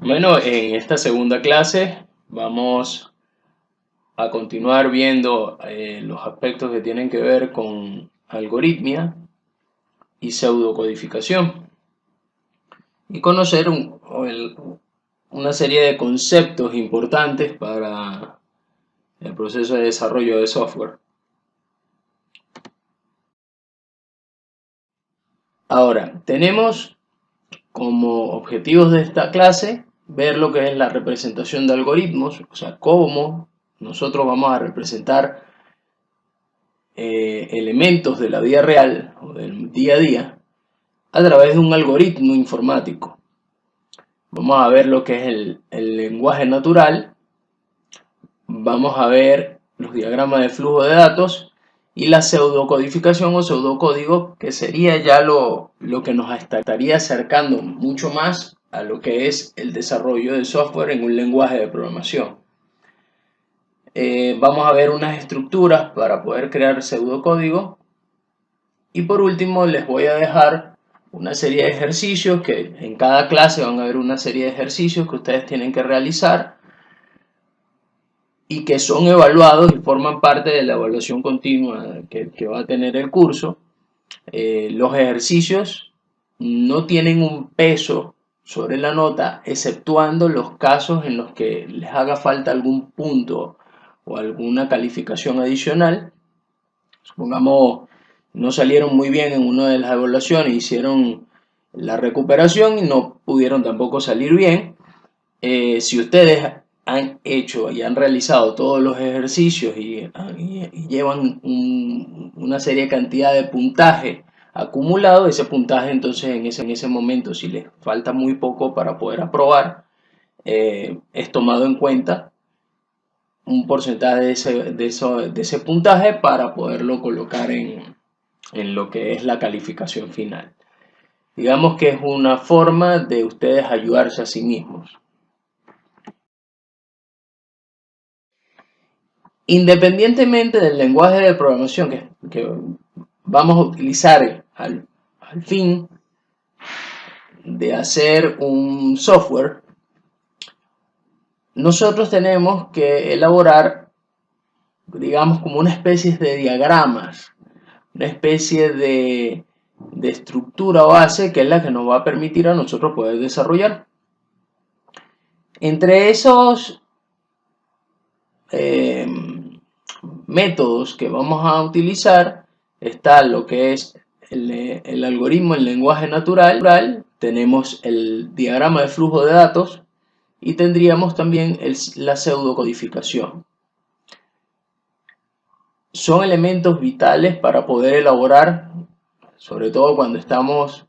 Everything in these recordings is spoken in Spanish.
Bueno, en esta segunda clase vamos a continuar viendo los aspectos que tienen que ver con algoritmia y pseudocodificación y conocer una serie de conceptos importantes para el proceso de desarrollo de software. Ahora, tenemos como objetivos de esta clase ver lo que es la representación de algoritmos, o sea, cómo nosotros vamos a representar elementos de la vida real o del día a día a través de un algoritmo informático. Vamos a ver lo que es el lenguaje natural, vamos a ver los diagramas de flujo de datos y la pseudocodificación o pseudocódigo, que sería ya lo que nos estaría acercando mucho más a lo que es el desarrollo de software en un lenguaje de programación. Vamos a ver unas estructuras para poder crear pseudocódigo. Y por último les voy a dejar una serie de ejercicios que en cada clase van a haber una serie de ejercicios que ustedes tienen que realizar y que son evaluados y forman parte de la evaluación continua que va a tener el curso. Los ejercicios no tienen un peso sobre la nota, exceptuando los casos en los que les haga falta algún punto o alguna calificación adicional. Supongamos, no salieron muy bien en una de las evaluaciones, hicieron la recuperación y no pudieron tampoco salir bien. Si ustedes han hecho y han realizado todos los ejercicios y llevan una serie cantidad de puntaje acumulado, ese puntaje entonces en ese momento, si les falta muy poco para poder aprobar, es tomado en cuenta un porcentaje de ese puntaje para poderlo colocar en lo que es la calificación final. Digamos que es una forma de ustedes ayudarse a sí mismos. Independientemente del lenguaje de programación que vamos a utilizar al fin de hacer un software, nosotros tenemos que elaborar, digamos, como una especie de diagramas, una especie de estructura base que es la que nos va a permitir a nosotros poder desarrollar. Entre esos métodos que vamos a utilizar está lo que es el algoritmo en lenguaje natural, tenemos el diagrama de flujo de datos y tendríamos también la pseudocodificación. Son elementos vitales para poder elaborar, sobre todo cuando estamos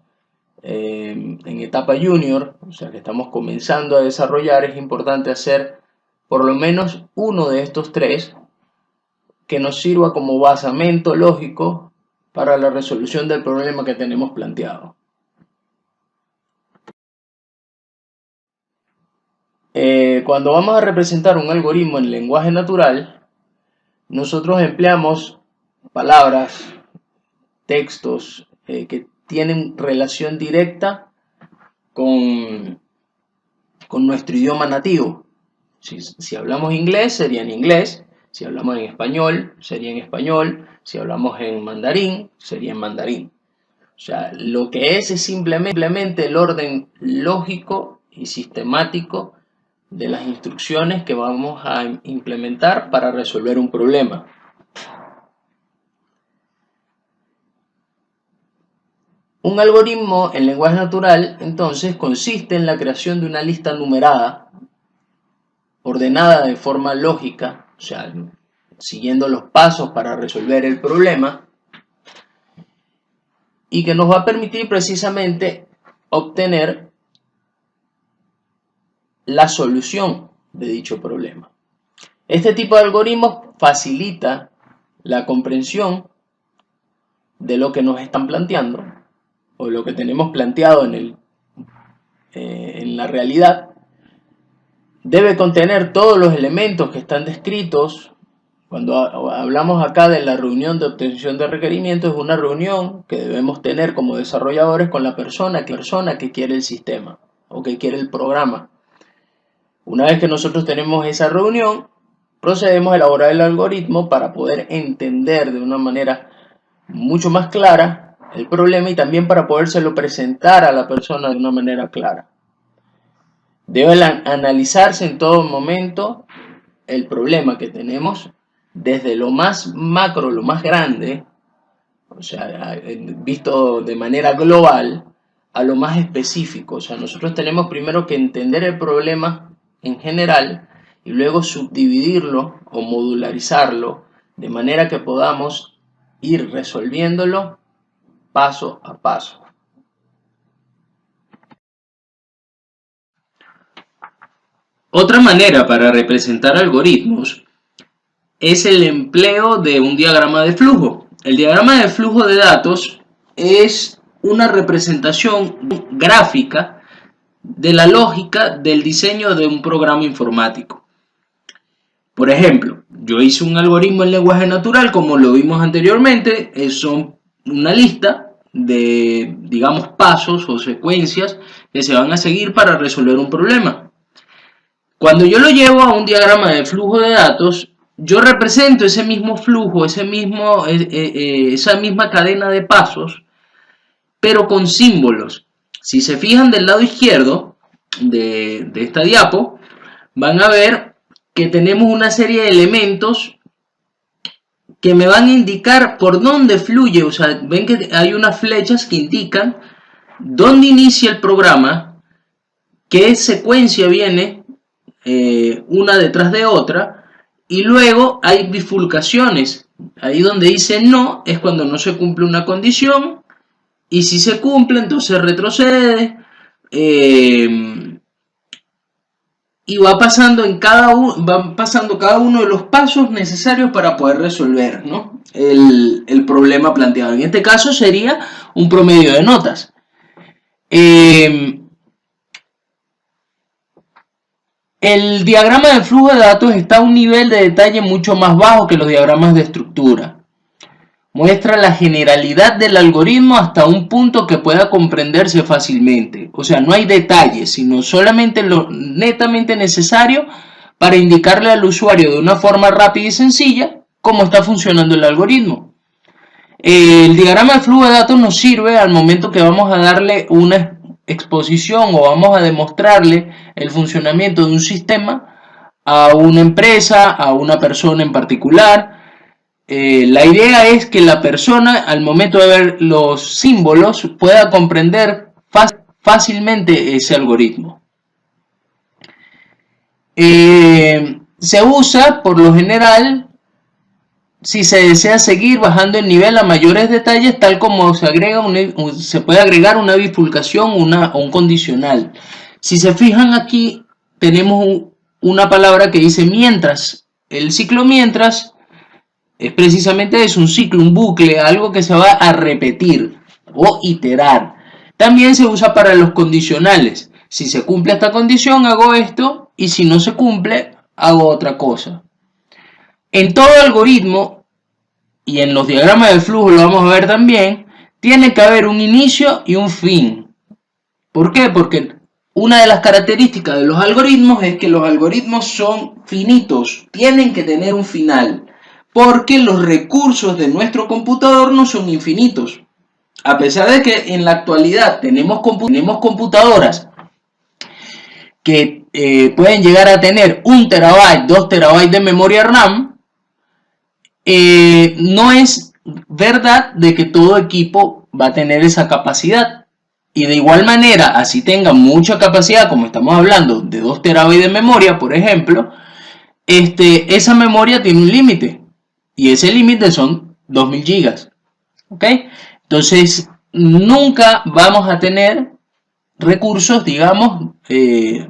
en etapa junior, o sea que estamos comenzando a desarrollar. Es importante hacer por lo menos uno de estos tres que nos sirva como basamento lógico para la resolución del problema que tenemos planteado. Cuando vamos a representar un algoritmo en lenguaje natural, nosotros empleamos palabras, textos que tienen relación directa con nuestro idioma nativo. Si hablamos inglés, sería en inglés. Si hablamos en español, sería en español. Si hablamos en mandarín, sería en mandarín. O sea, lo que es simplemente el orden lógico y sistemático de las instrucciones que vamos a implementar para resolver un problema. Un algoritmo en lenguaje natural, entonces, consiste en la creación de una lista numerada, ordenada de forma lógica, o sea, siguiendo los pasos para resolver el problema, y que nos va a permitir precisamente obtener la solución de dicho problema. Este tipo de algoritmos facilita la comprensión de lo que nos están planteando o lo que tenemos planteado en la realidad. Debe contener todos los elementos que están descritos. Cuando hablamos acá de la reunión de obtención de requerimientos, es una reunión que debemos tener como desarrolladores con la persona que quiere el sistema o que quiere el programa. Una vez que nosotros tenemos esa reunión, procedemos a elaborar el algoritmo para poder entender de una manera mucho más clara el problema y también para podérselo presentar a la persona de una manera clara. Debe analizarse en todo momento el problema que tenemos desde lo más macro, lo más grande, o sea, visto de manera global, a lo más específico. O sea, nosotros tenemos primero que entender el problema en general y luego subdividirlo o modularizarlo de manera que podamos ir resolviéndolo paso a paso. Otra manera para representar algoritmos es el empleo de un diagrama de flujo. El diagrama de flujo de datos es una representación gráfica de la lógica del diseño de un programa informático. Por ejemplo, yo hice un algoritmo en lenguaje natural, como lo vimos anteriormente, son una lista de, digamos, pasos o secuencias que se van a seguir para resolver un problema. Cuando yo lo llevo a un diagrama de flujo de datos, yo represento ese mismo flujo, esa misma cadena de pasos, pero con símbolos. Si se fijan del lado izquierdo de esta diapo, van a ver que tenemos una serie de elementos que me van a indicar por dónde fluye. O sea, ven que hay unas flechas que indican dónde inicia el programa, qué secuencia viene una detrás de otra, y luego hay bifurcaciones. Ahí donde dice no es cuando no se cumple una condición, y si se cumple entonces retrocede, y va pasando cada uno de los pasos necesarios para poder resolver, ¿no?, el problema planteado. En este caso sería un promedio de notas. El diagrama de flujo de datos está a un nivel de detalle mucho más bajo que los diagramas de estructura. Muestra la generalidad del algoritmo hasta un punto que pueda comprenderse fácilmente. O sea, no hay detalles, sino solamente lo netamente necesario para indicarle al usuario de una forma rápida y sencilla cómo está funcionando el algoritmo. El diagrama de flujo de datos nos sirve al momento que vamos a darle una exposición o vamos a demostrarle el funcionamiento de un sistema a una empresa, a una persona en particular. La idea es que la persona, al momento de ver los símbolos, pueda comprender fácilmente ese algoritmo. Se usa por lo general si se desea seguir bajando el nivel a mayores detalles, tal como se puede agregar una bifurcación o un condicional. Si se fijan aquí, tenemos una palabra que dice mientras. El ciclo mientras es precisamente eso, un ciclo, un bucle, algo que se va a repetir o iterar. También se usa para los condicionales. Si se cumple esta condición, hago esto, y si no se cumple, hago otra cosa. En todo algoritmo, y en los diagramas de flujo lo vamos a ver también, tiene que haber un inicio y un fin. ¿Por qué? Porque una de las características de los algoritmos es que los algoritmos son finitos, tienen que tener un final, porque los recursos de nuestro computador no son infinitos. A pesar de que en la actualidad tenemos computadoras que pueden llegar a tener 1 terabyte, 2 terabytes de memoria RAM, no es verdad de que todo equipo va a tener esa capacidad. Y de igual manera, así tenga mucha capacidad, como estamos hablando de 2 terabytes de memoria, por ejemplo, esa memoria tiene un límite. Y ese límite son 2000 gigas. ¿Ok? Entonces, nunca vamos a tener recursos, digamos,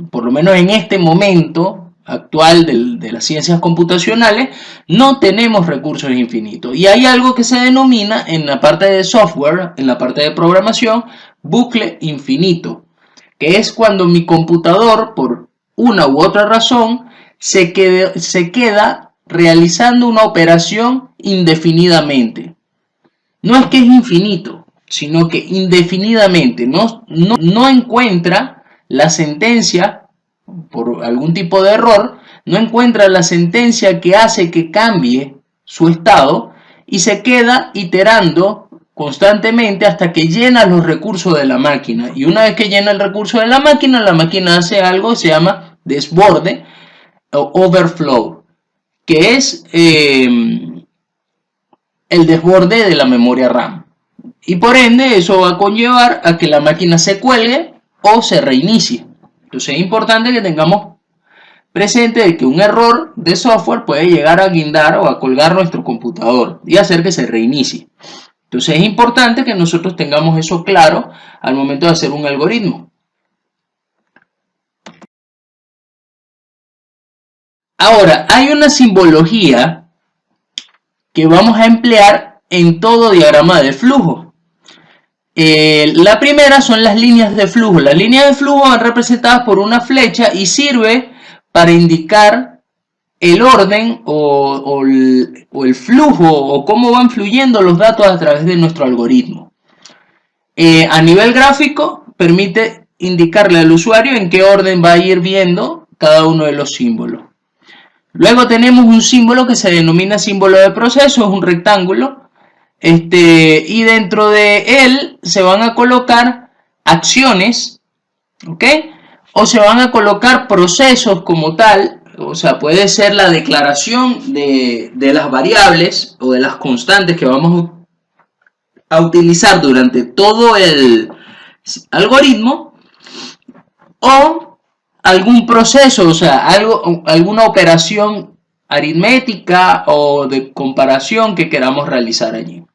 por lo menos en este momento actual de las ciencias computacionales, no tenemos recursos infinitos. Y hay algo que se denomina en la parte de software, en la parte de programación, bucle infinito, que es cuando mi computador, por una u otra razón, se queda realizando una operación indefinidamente. No es que es infinito, sino que indefinidamente no encuentra la sentencia por algún tipo de error, no encuentra la sentencia que hace que cambie su estado y se queda iterando constantemente hasta que llena los recursos de la máquina. Y una vez que llena el recurso de la máquina hace algo que se llama desborde o overflow, que es el desborde de la memoria RAM. Y por ende eso va a conllevar a que la máquina se cuelgue o se reinicie. Entonces es importante que tengamos presente de que un error de software puede llegar a guindar o a colgar nuestro computador y hacer que se reinicie. Entonces es importante que nosotros tengamos eso claro al momento de hacer un algoritmo. Ahora, hay una simbología que vamos a emplear en todo diagrama de flujo. La primera son las líneas de flujo. Las líneas de flujo van representadas por una flecha y sirve para indicar el orden o el flujo o cómo van fluyendo los datos a través de nuestro algoritmo. A nivel gráfico permite indicarle al usuario en qué orden va a ir viendo cada uno de los símbolos. Luego tenemos un símbolo que se denomina símbolo de proceso, es un rectángulo, y dentro de él se van a colocar acciones, ¿ok? O se van a colocar procesos como tal, o sea, puede ser la declaración de las variables o de las constantes que vamos a utilizar durante todo el algoritmo, o algún proceso, o sea, alguna operación aritmética o de comparación que queramos realizar allí.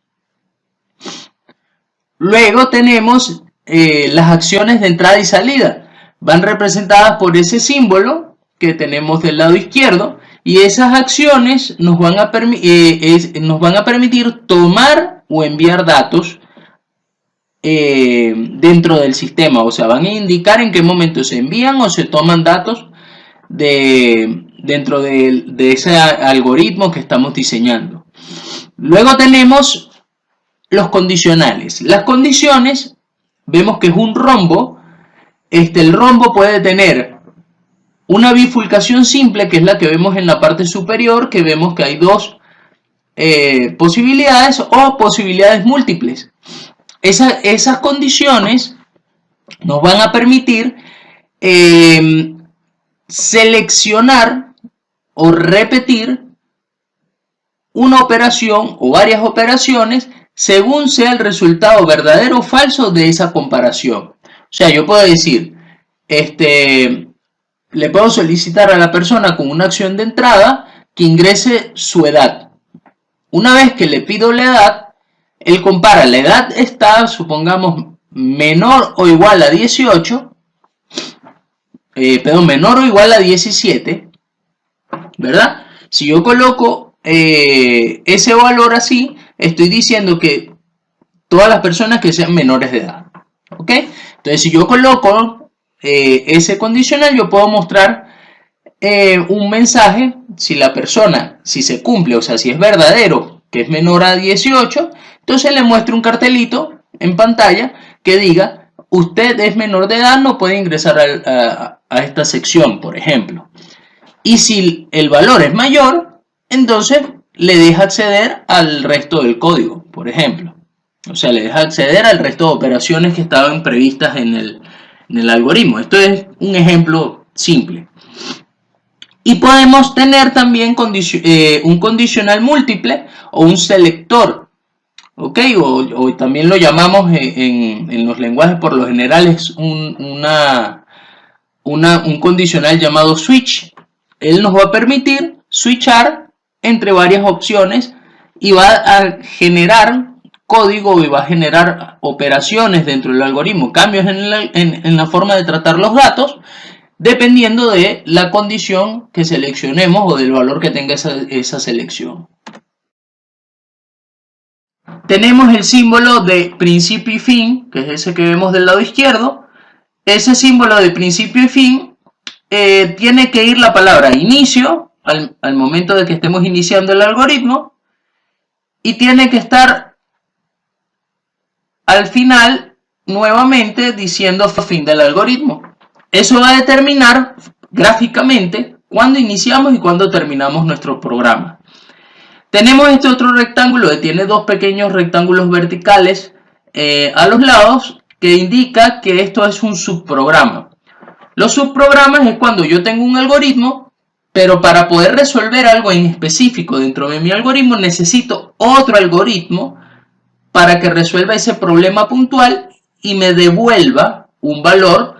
Luego tenemos las acciones de entrada y salida. Van representadas por ese símbolo que tenemos del lado izquierdo y esas acciones nos van a permitir tomar o enviar datos dentro del sistema, o sea, van a indicar en qué momento se envían o se toman datos dentro de ese algoritmo que estamos diseñando. Luego tenemos los condicionales. Las condiciones, vemos que es un rombo. El rombo puede tener una bifurcación simple, que es la que vemos en la parte superior, que vemos que hay dos posibilidades o posibilidades múltiples. Esas condiciones nos van a permitir seleccionar o repetir una operación o varias operaciones según sea el resultado verdadero o falso de esa comparación. O sea, yo puedo decir, le puedo solicitar a la persona con una acción de entrada que ingrese su edad. Una vez que le pido la edad, él compara, la edad está, supongamos, menor o igual a 18, menor o igual a 17, ¿verdad? Si yo coloco ese valor así, estoy diciendo que todas las personas que sean menores de edad, ¿ok? Entonces, si yo coloco ese condicional, yo puedo mostrar un mensaje, si la persona, si se cumple, o sea, si es verdadero, que es menor a 18, entonces le muestro un cartelito en pantalla que diga, usted es menor de edad, no puede ingresar a esta sección, por ejemplo. Y si el valor es mayor, entonces le deja acceder al resto del código, por ejemplo. O sea, le deja acceder al resto de operaciones que estaban previstas en el algoritmo. Esto es un ejemplo simple. Y podemos tener también un condicional múltiple o un selector, ¿ok? O también lo llamamos en los lenguajes por lo general es un condicional llamado switch. Él nos va a permitir switchar entre varias opciones y va a generar código y va a generar operaciones dentro del algoritmo, cambios en la forma de tratar los datos, dependiendo de la condición que seleccionemos o del valor que tenga esa selección. Tenemos el símbolo de principio y fin, que es ese que vemos del lado izquierdo. Ese símbolo de principio y fin tiene que ir la palabra inicio al momento de que estemos iniciando el algoritmo y tiene que estar al final nuevamente diciendo fin del algoritmo. Eso va a determinar gráficamente cuando iniciamos y cuando terminamos nuestro programa. Tenemos este otro rectángulo que tiene dos pequeños rectángulos verticales a los lados, que indica que esto es un subprograma. Los subprogramas es cuando yo tengo un algoritmo, pero para poder resolver algo en específico dentro de mi algoritmo necesito otro algoritmo para que resuelva ese problema puntual y me devuelva un valor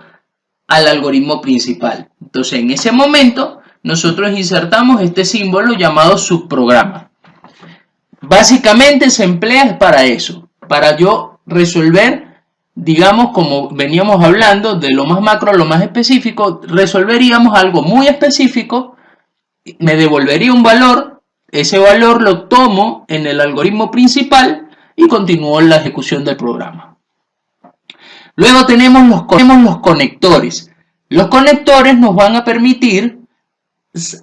al algoritmo principal. Entonces, en ese momento, nosotros insertamos este símbolo llamado subprograma. Básicamente se emplea para eso, para yo resolver, digamos, como veníamos hablando, de lo más macro a lo más específico, resolveríamos algo muy específico, me devolvería un valor, ese valor lo tomo en el algoritmo principal y continúo la ejecución del programa. Luego tenemos los conectores. Los conectores nos van a permitir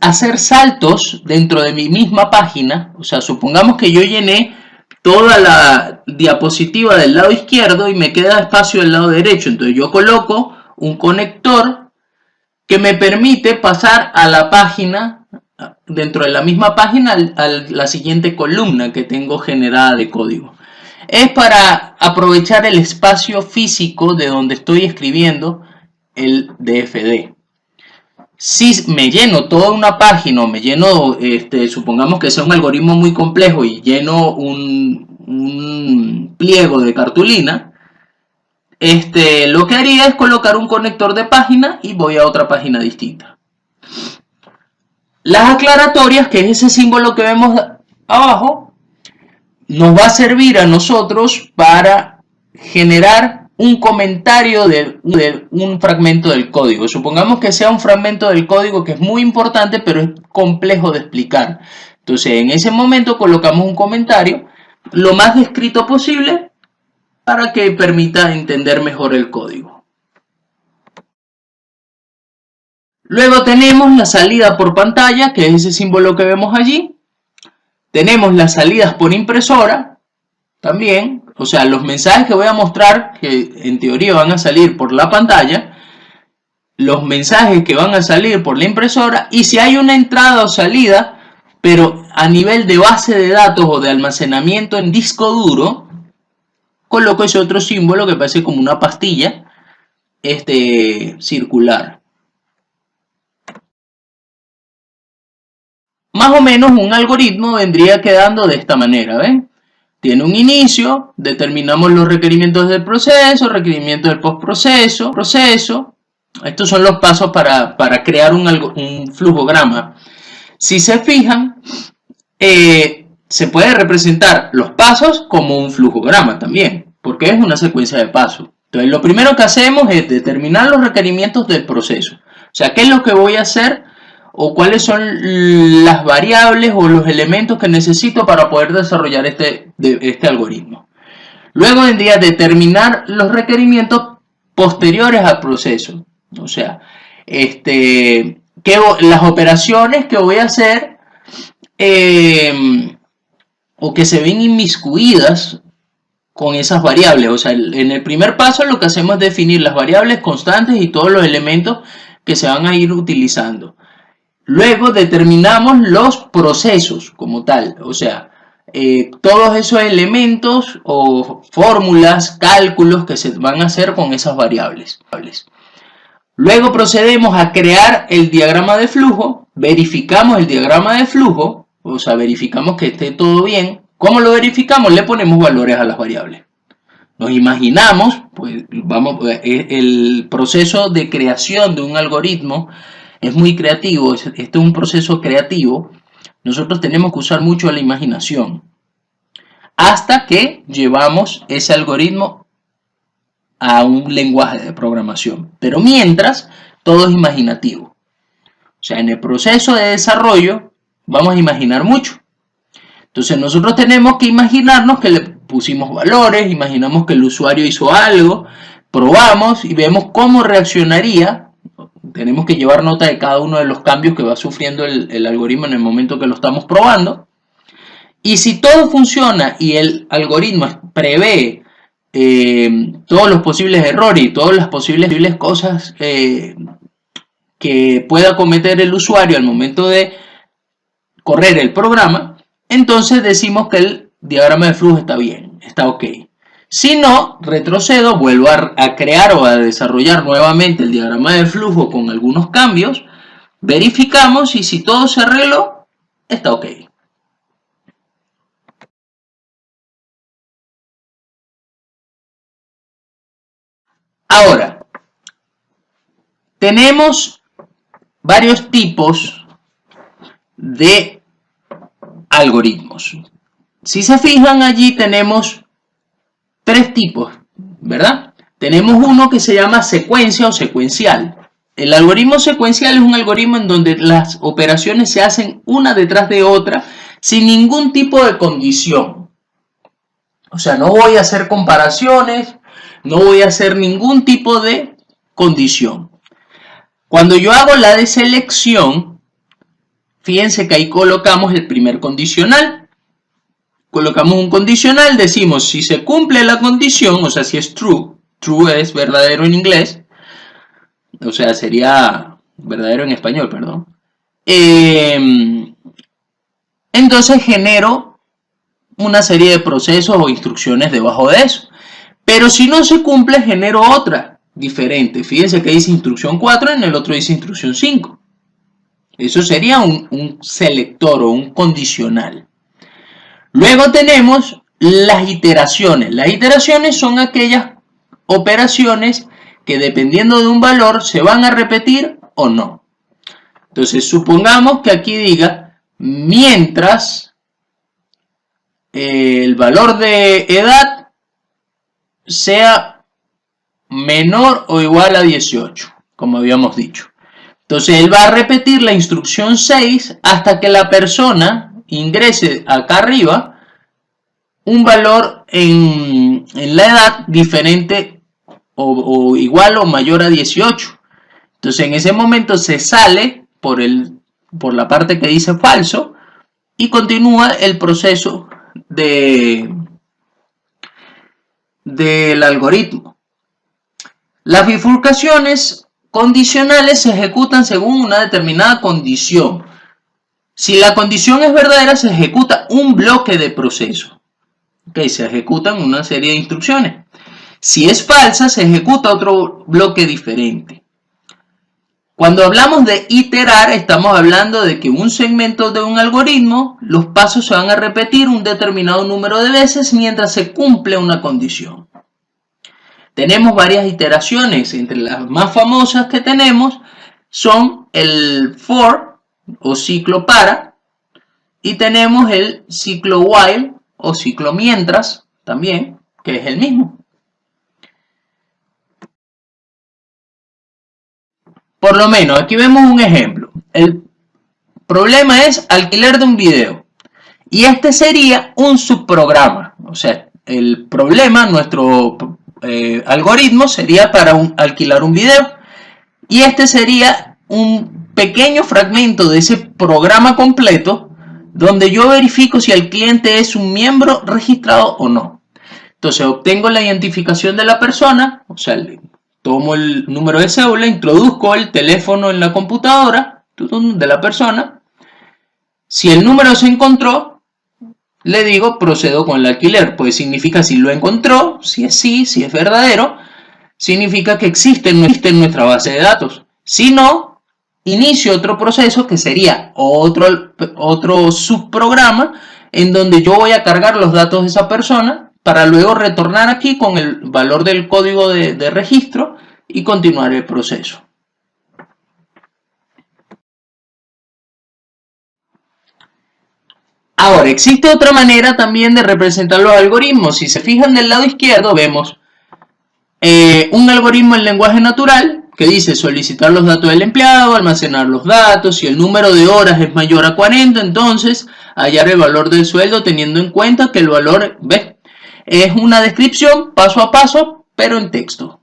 hacer saltos dentro de mi misma página. O sea, supongamos que yo llené toda la diapositiva del lado izquierdo y me queda espacio del lado derecho. Entonces yo coloco un conector que me permite pasar a la página, dentro de la misma página, a la siguiente columna que tengo generada de código. Es para aprovechar el espacio físico de donde estoy escribiendo el DFD. Si me lleno toda una página o me lleno, supongamos que sea un algoritmo muy complejo y lleno un pliego de cartulina, lo que haría es colocar un conector de página y voy a otra página distinta. Las aclaratorias, que es ese símbolo que vemos abajo, nos va a servir a nosotros para generar un comentario de un fragmento del código. Supongamos que sea un fragmento del código que es muy importante, pero es complejo de explicar. Entonces, en ese momento colocamos un comentario lo más descrito posible para que permita entender mejor el código. Luego tenemos la salida por pantalla, que es ese símbolo que vemos allí. Tenemos las salidas por impresora, también, o sea, los mensajes que voy a mostrar, que en teoría van a salir por la pantalla, los mensajes que van a salir por la impresora, y si hay una entrada o salida, pero a nivel de base de datos o de almacenamiento en disco duro, coloco ese otro símbolo que parece como una pastilla circular. Más o menos un algoritmo vendría quedando de esta manera, ¿ven? Tiene un inicio, determinamos los requerimientos del proceso, requerimientos del postproceso, proceso. Estos son los pasos para crear un flujograma. Si se fijan, se puede representar los pasos como un flujograma también, porque es una secuencia de pasos. Entonces, lo primero que hacemos es determinar los requerimientos del proceso. O sea, ¿qué es lo que voy a hacer? O cuáles son las variables o los elementos que necesito para poder desarrollar este algoritmo. Luego vendría a determinar los requerimientos posteriores al proceso. O sea, las operaciones que voy a hacer o que se ven inmiscuidas con esas variables. O sea, en el primer paso lo que hacemos es definir las variables constantes y todos los elementos que se van a ir utilizando. Luego determinamos los procesos como tal, o sea, todos esos elementos o fórmulas, cálculos que se van a hacer con esas variables. Luego procedemos a crear el diagrama de flujo, verificamos el diagrama de flujo, o sea, verificamos que esté todo bien. ¿Cómo lo verificamos? Le ponemos valores a las variables. Nos imaginamos, pues el proceso de creación de un algoritmo es muy creativo, este es un proceso creativo. Nosotros tenemos que usar mucho la imaginación hasta que llevamos ese algoritmo a un lenguaje de programación. Pero mientras, todo es imaginativo. O sea, en el proceso de desarrollo vamos a imaginar mucho. Entonces nosotros tenemos que imaginarnos que le pusimos valores, imaginamos que el usuario hizo algo, probamos y vemos cómo reaccionaría. Tenemos que llevar nota de cada uno de los cambios que va sufriendo el algoritmo en el momento que lo estamos probando. Y si todo funciona y el algoritmo prevé todos los posibles errores y todas las posibles cosas que que pueda cometer el usuario al momento de correr el programa, entonces decimos que el diagrama de flujo está bien, está ok. Si no, retrocedo, vuelvo a crear o a desarrollar nuevamente el diagrama de flujo con algunos cambios, verificamos y si todo se arregló, está ok. Ahora, tenemos varios tipos de algoritmos. Si se fijan, allí tenemos tres tipos, ¿verdad? Tenemos uno que se llama secuencia o secuencial. El algoritmo secuencial es un algoritmo en donde las operaciones se hacen una detrás de otra sin ningún tipo de condición. O sea, no voy a hacer comparaciones, no voy a hacer ningún tipo de condición. Cuando yo hago la de selección, fíjense que ahí colocamos el primer condicional. Colocamos un condicional, decimos si se cumple la condición, o sea, si es true, true es verdadero en inglés, o sea, sería verdadero en español, perdón. Entonces genero una serie de procesos o instrucciones debajo de eso. Pero si no se cumple, genero otra diferente. Fíjense que dice instrucción 4, en el otro dice instrucción 5. Eso sería un selector o un condicional. Luego tenemos las iteraciones. Las iteraciones son aquellas operaciones que dependiendo de un valor se van a repetir o no. Entonces supongamos que aquí diga mientras el valor de edad sea menor o igual a 18, como habíamos dicho. Entonces él va a repetir la instrucción 6 hasta que la persona ingrese acá arriba un valor en la edad diferente o igual o mayor a 18. Entonces en ese momento se sale por la parte que dice falso y continúa el proceso del algoritmo. Las bifurcaciones condicionales se ejecutan según una determinada condición. Si la condición es verdadera, se ejecuta un bloque de proceso. Okay, se ejecutan una serie de instrucciones. Si es falsa, se ejecuta otro bloque diferente. Cuando hablamos de iterar, estamos hablando de que un segmento de un algoritmo, los pasos se van a repetir un determinado número de veces mientras se cumple una condición. Tenemos varias iteraciones, entre las más famosas que tenemos son el for o ciclo para y tenemos el ciclo while o ciclo mientras también, que es el mismo. Por lo menos, aquí vemos un ejemplo. El problema es alquiler de un video. Y este sería un subprograma. O sea, el problema, nuestro algoritmo sería para alquilar un video. Y este sería un pequeño fragmento de ese programa completo donde yo verifico si el cliente es un miembro registrado o no. Entonces obtengo la identificación de la persona, o sea, tomo el número de cédula, introduzco el teléfono en la computadora de la persona. Si el número se encontró, le digo procedo con el alquiler. Pues significa si lo encontró, si es sí, si es verdadero, significa que existe en nuestra base de datos. Si no, inicio otro proceso que sería otro subprograma en donde yo voy a cargar los datos de esa persona para luego retornar aquí con el valor del código de registro y continuar el proceso. Ahora, existe otra manera también de representar los algoritmos. Si se fijan del lado izquierdo, vemos un algoritmo en lenguaje natural que dice solicitar los datos del empleado, almacenar los datos, si el número de horas es mayor a 40, entonces hallar el valor del sueldo teniendo en cuenta que el valor, ¿ves? Es una descripción paso a paso, pero en texto.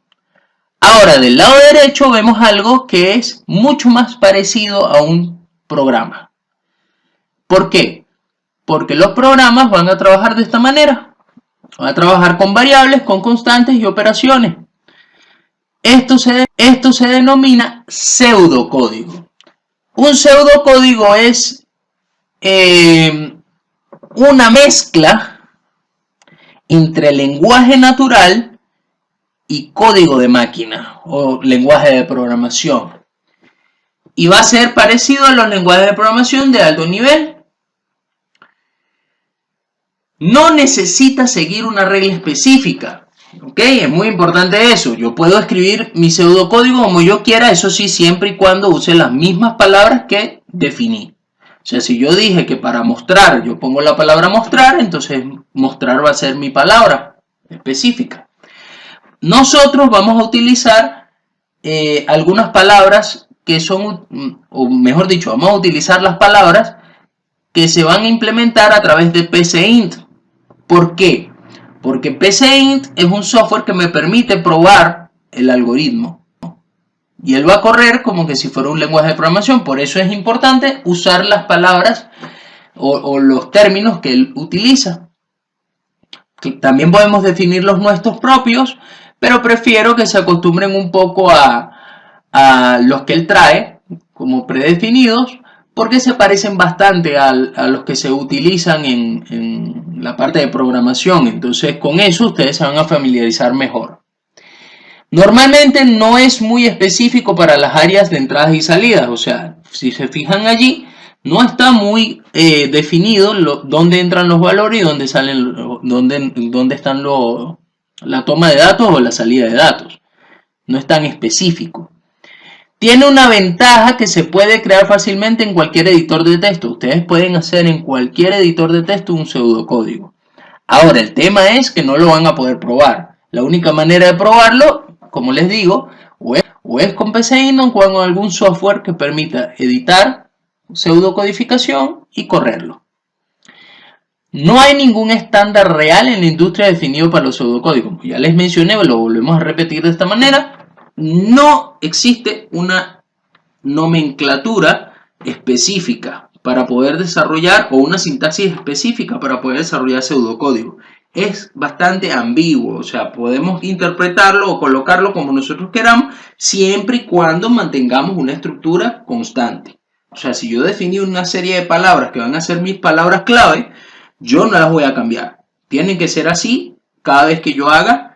Ahora, del lado derecho vemos algo que es mucho más parecido a un programa. ¿Por qué? Porque los programas van a trabajar de esta manera. Van a trabajar con variables, con constantes y operaciones. Esto se denomina pseudocódigo. Un pseudocódigo es una mezcla entre lenguaje natural y código de máquina o lenguaje de programación. Y va a ser parecido a los lenguajes de programación de alto nivel. No necesita seguir una regla específica. ¿Ok? Es muy importante eso. Yo puedo escribir mi pseudocódigo como yo quiera, eso sí, siempre y cuando use las mismas palabras que definí. O sea, si yo dije que para mostrar, yo pongo la palabra mostrar, entonces mostrar va a ser mi palabra específica. Nosotros vamos a utilizar algunas palabras que son, o mejor dicho, vamos a utilizar las palabras que se van a implementar a través de PCInt. ¿Por qué? Porque PCInt es un software que me permite probar el algoritmo. Y él va a correr como que si fuera un lenguaje de programación. Por eso es importante usar las palabras o los términos que él utiliza. También podemos definir los nuestros propios, pero prefiero que se acostumbren un poco a los que él trae como predefinidos, porque se parecen bastante a los que se utilizan en la parte de programación. Entonces con eso ustedes se van a familiarizar mejor. Normalmente no es muy específico para las áreas de entradas y salidas, o sea, si se fijan allí, no está muy definido dónde entran los valores y dónde salen, dónde están la toma de datos o la salida de datos. No es tan específico. Tiene una ventaja que se puede crear fácilmente en cualquier editor de texto. Ustedes pueden hacer en cualquier editor de texto un pseudocódigo. Ahora, el tema es que no lo van a poder probar. La única manera de probarlo, como les digo, o es con PCInt o con algún software que permita editar pseudocodificación y correrlo. No hay ningún estándar real en la industria definido para los pseudocódigos. Como ya les mencioné, lo volvemos a repetir de esta manera. No existe una nomenclatura específica para poder desarrollar o una sintaxis específica para poder desarrollar pseudocódigo. Es bastante ambiguo, o sea, podemos interpretarlo o colocarlo como nosotros queramos siempre y cuando mantengamos una estructura constante. O sea, si yo definí una serie de palabras que van a ser mis palabras clave, yo no las voy a cambiar. Tienen que ser así cada vez que yo haga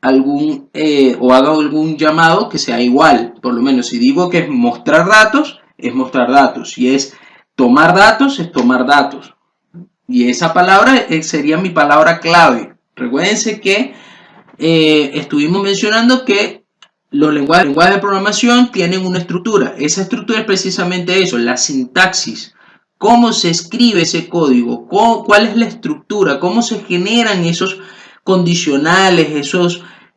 haga algún llamado que sea igual. Por lo menos si digo que es mostrar datos, es mostrar datos. Si es tomar datos, es tomar datos. Y esa palabra sería mi palabra clave. Recuérdense que estuvimos mencionando que los lenguajes de programación tienen una estructura. Esa estructura es precisamente eso, la sintaxis. Cómo se escribe ese código, cuál es la estructura, cómo se generan esos condicionales,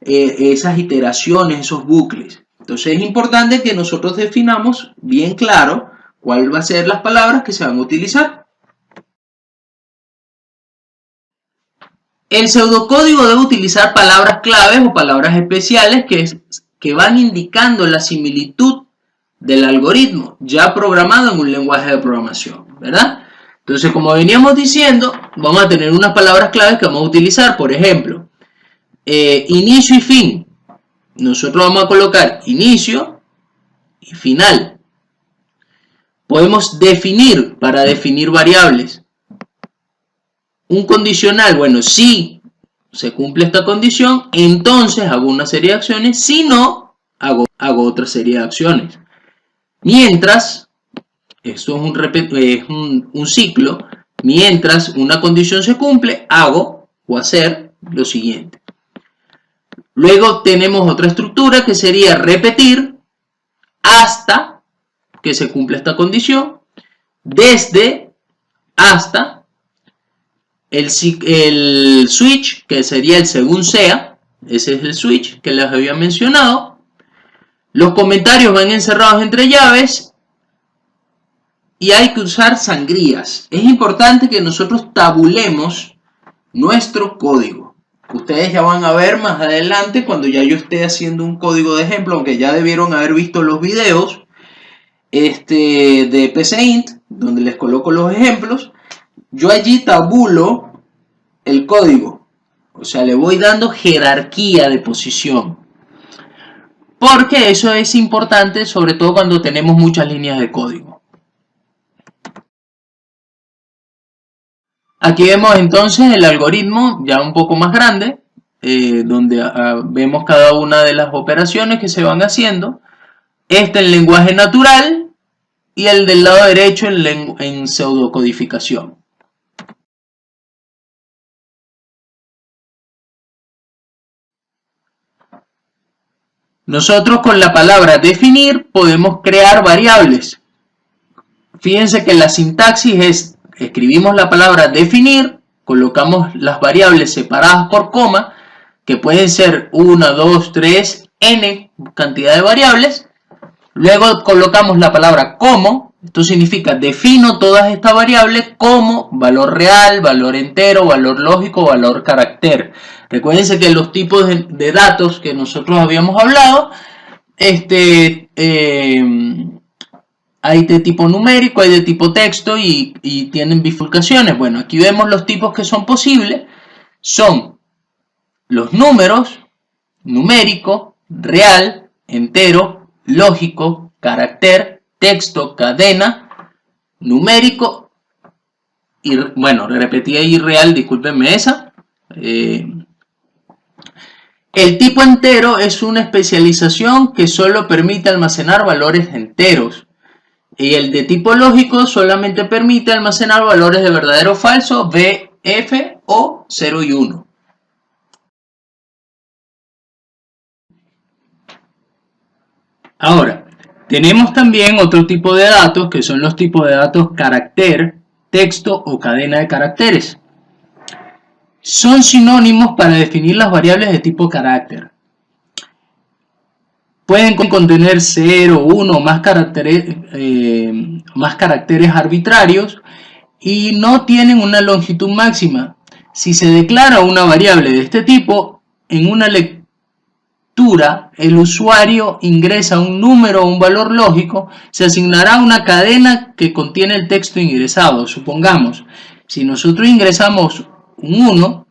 esas iteraciones, esos bucles. Entonces es importante que nosotros definamos bien claro cuál va a ser las palabras que se van a utilizar. El pseudocódigo debe utilizar palabras claves o palabras especiales que van indicando la similitud del algoritmo ya programado en un lenguaje de programación, ¿verdad? Entonces, como veníamos diciendo, vamos a tener unas palabras claves que vamos a utilizar. Por ejemplo, inicio y fin. Nosotros vamos a colocar inicio y final. Podemos definir para definir variables. Un condicional, bueno, si se cumple esta condición, entonces hago una serie de acciones. Si no, hago otra serie de acciones. Mientras, esto es un ciclo, mientras una condición se cumple, hago o hacer lo siguiente. Luego tenemos otra estructura que sería repetir hasta que se cumpla esta condición, desde, hasta, el switch, que sería el según sea, ese es el switch que les había mencionado. Los comentarios van encerrados entre llaves y hay que usar sangrías. Es importante que nosotros tabulemos nuestro código. Ustedes ya van a ver más adelante cuando ya yo esté haciendo un código de ejemplo, aunque ya debieron haber visto los videos de PCInt, donde les coloco los ejemplos. Yo allí tabulo el código, o sea, le voy dando jerarquía de posición. porque eso es importante, sobre todo cuando tenemos muchas líneas de código. Aquí vemos entonces el algoritmo ya un poco más grande, donde vemos cada una de las operaciones que se van haciendo. Este en lenguaje natural y el del lado derecho en pseudocodificación. Nosotros con la palabra definir podemos crear variables. Fíjense que la sintaxis es, escribimos la palabra definir, colocamos las variables separadas por coma, que pueden ser 1, 2, 3, n cantidad de variables. Luego colocamos la palabra como, esto significa defino todas estas variables como valor real, valor entero, valor lógico, valor carácter. Recuérdense que los tipos de datos que nosotros habíamos hablado, hay de tipo numérico, hay de tipo texto y tienen bifurcaciones. Bueno, aquí vemos los tipos que son posibles. Son los números, numérico, real, entero, lógico, carácter, texto, cadena, numérico, y bueno, repetí ahí real, discúlpenme esa. El tipo entero es una especialización que solo permite almacenar valores enteros. Y el de tipo lógico solamente permite almacenar valores de verdadero o falso, B, F o 0 y 1. Ahora, tenemos también otro tipo de datos que son los tipos de datos carácter, texto o cadena de caracteres. Son sinónimos para definir las variables de tipo carácter. Pueden contener 0, 1 o más caracteres arbitrarios y no tienen una longitud máxima. Si se declara una variable de este tipo, en una lectura el usuario ingresa un número o un valor lógico, se asignará una cadena que contiene el texto ingresado. Supongamos, si nosotros ingresamos un 1,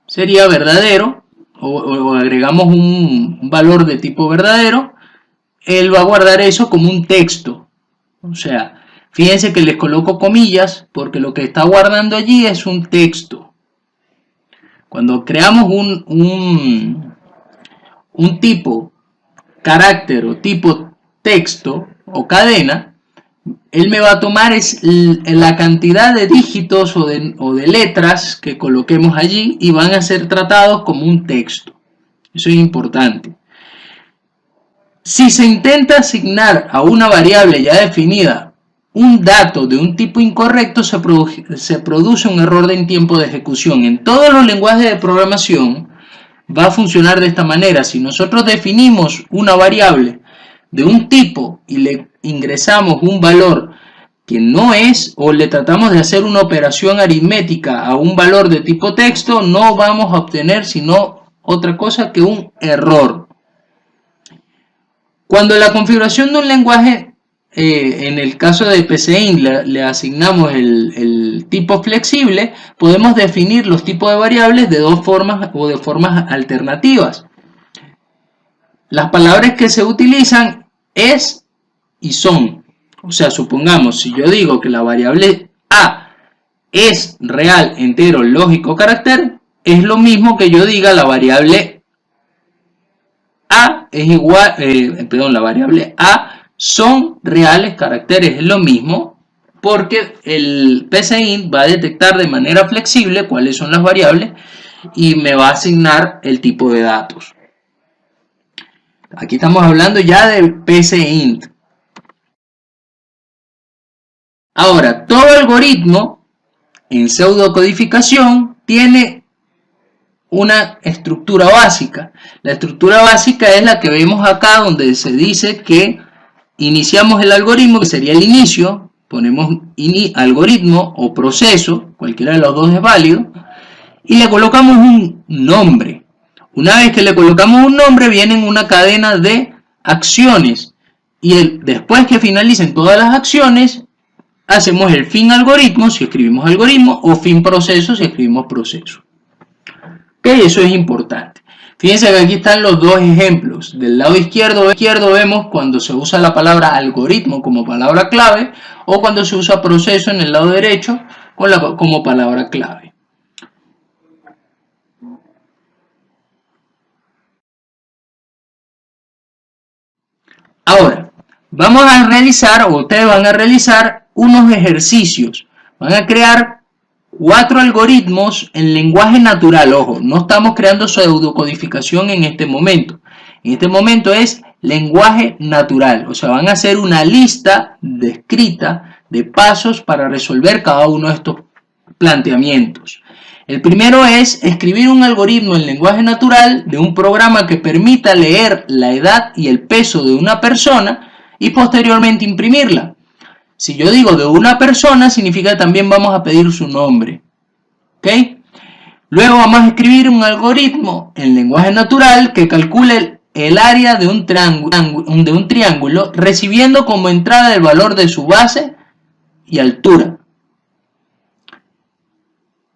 sería verdadero, o agregamos un valor de tipo verdadero, él va a guardar eso como un texto. O sea, fíjense que les coloco comillas porque lo que está guardando allí es un texto. Cuando creamos un tipo carácter o tipo texto o cadena, él me va a tomar la cantidad de dígitos o de letras que coloquemos allí y van a ser tratados como un texto. Eso es importante. Si se intenta asignar a una variable ya definida un dato de un tipo incorrecto, se produce un error en tiempo de ejecución. En todos los lenguajes de programación va a funcionar de esta manera. Si nosotros definimos una variable de un tipo y le ingresamos un valor que no es, o le tratamos de hacer una operación aritmética a un valor de tipo texto, no vamos a obtener sino otra cosa que un error. Cuando la configuración de un lenguaje, en el caso de PCInt, le asignamos el tipo flexible, podemos definir los tipos de variables de dos formas o de formas alternativas. Las palabras que se utilizan es y son. O sea, supongamos, si yo digo que la variable A es real, entero, lógico, carácter, es lo mismo que yo diga la variable A es igual, la variable A son reales caracteres, es lo mismo, porque el PCInt va a detectar de manera flexible cuáles son las variables y me va a asignar el tipo de datos. Aquí estamos hablando ya del PCInt. Ahora, todo algoritmo en pseudocodificación tiene una estructura básica. La estructura básica es la que vemos acá, donde se dice que iniciamos el algoritmo, que sería el inicio, ponemos algoritmo o proceso, cualquiera de los dos es válido, y le colocamos un nombre. Una vez que le colocamos un nombre, viene una cadena de acciones, y después que finalicen todas las acciones, hacemos el fin algoritmo si escribimos algoritmo o fin proceso si escribimos proceso. Ok, eso es importante. Fíjense que aquí están los dos ejemplos. Del lado izquierdo vemos cuando se usa la palabra algoritmo como palabra clave o cuando se usa proceso en el lado derecho como palabra clave. Ahora, vamos a realizar, o ustedes van a realizar unos ejercicios. Van a crear 4 algoritmos en lenguaje natural. Ojo, no estamos creando pseudocodificación en este momento. En este momento es lenguaje natural. O sea, van a hacer una lista descrita de pasos para resolver cada uno de estos planteamientos. El primero es escribir un algoritmo en lenguaje natural de un programa que permita leer la edad y el peso de una persona y posteriormente imprimirla. Si yo digo de una persona, significa que también vamos a pedir su nombre. ¿Ok? Luego vamos a escribir un algoritmo en lenguaje natural que calcule el área de un triángulo recibiendo como entrada el valor de su base y altura.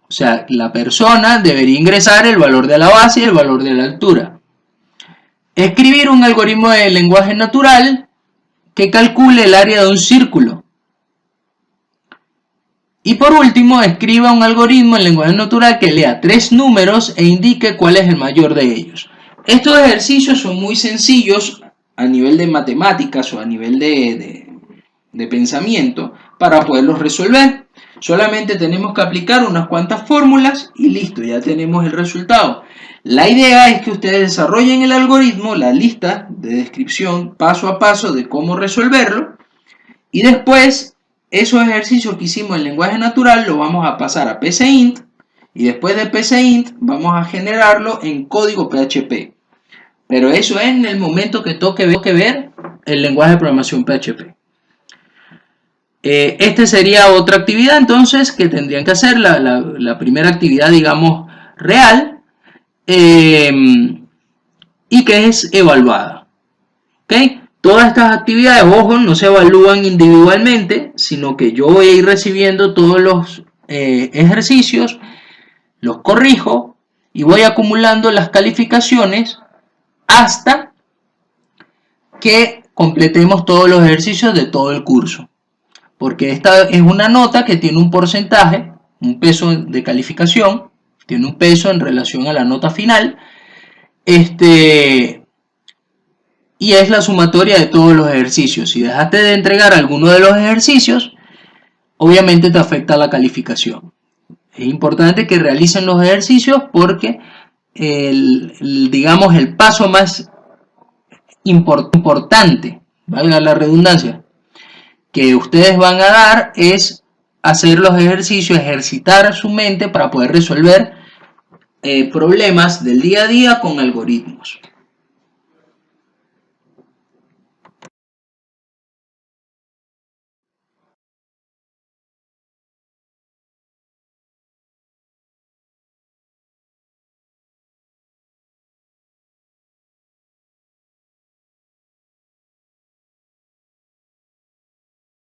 O sea, la persona debería ingresar el valor de la base y el valor de la altura. Escribir un algoritmo de lenguaje natural que calcule el área de un círculo. Y por último, escriba un algoritmo en lenguaje natural que lea 3 números e indique cuál es el mayor de ellos. Estos ejercicios son muy sencillos a nivel de matemáticas o a nivel de pensamiento para poderlos resolver. Solamente tenemos que aplicar unas cuantas fórmulas y listo, ya tenemos el resultado. La idea es que ustedes desarrollen el algoritmo, la lista de descripción paso a paso de cómo resolverlo y después esos ejercicios que hicimos en lenguaje natural lo vamos a pasar a PCInt y después de PCInt vamos a generarlo en código PHP. Pero eso es en el momento que toque ver el lenguaje de programación PHP. Esta sería otra actividad entonces que tendrían que hacer, la primera actividad digamos real y que es evaluada. ¿Okay? Todas estas actividades, ojo, no se evalúan individualmente, sino que yo voy a ir recibiendo todos los ejercicios, los corrijo y voy acumulando las calificaciones hasta que completemos todos los ejercicios de todo el curso. Porque esta es una nota que tiene un porcentaje, un peso de calificación, tiene un peso en relación a la nota final, y es la sumatoria de todos los ejercicios. Si dejaste de entregar alguno de los ejercicios, obviamente te afecta la calificación. Es importante que realicen los ejercicios porque digamos el paso más importante, valga la redundancia, que ustedes van a dar es hacer los ejercicios, ejercitar su mente para poder resolver problemas del día a día con algoritmos.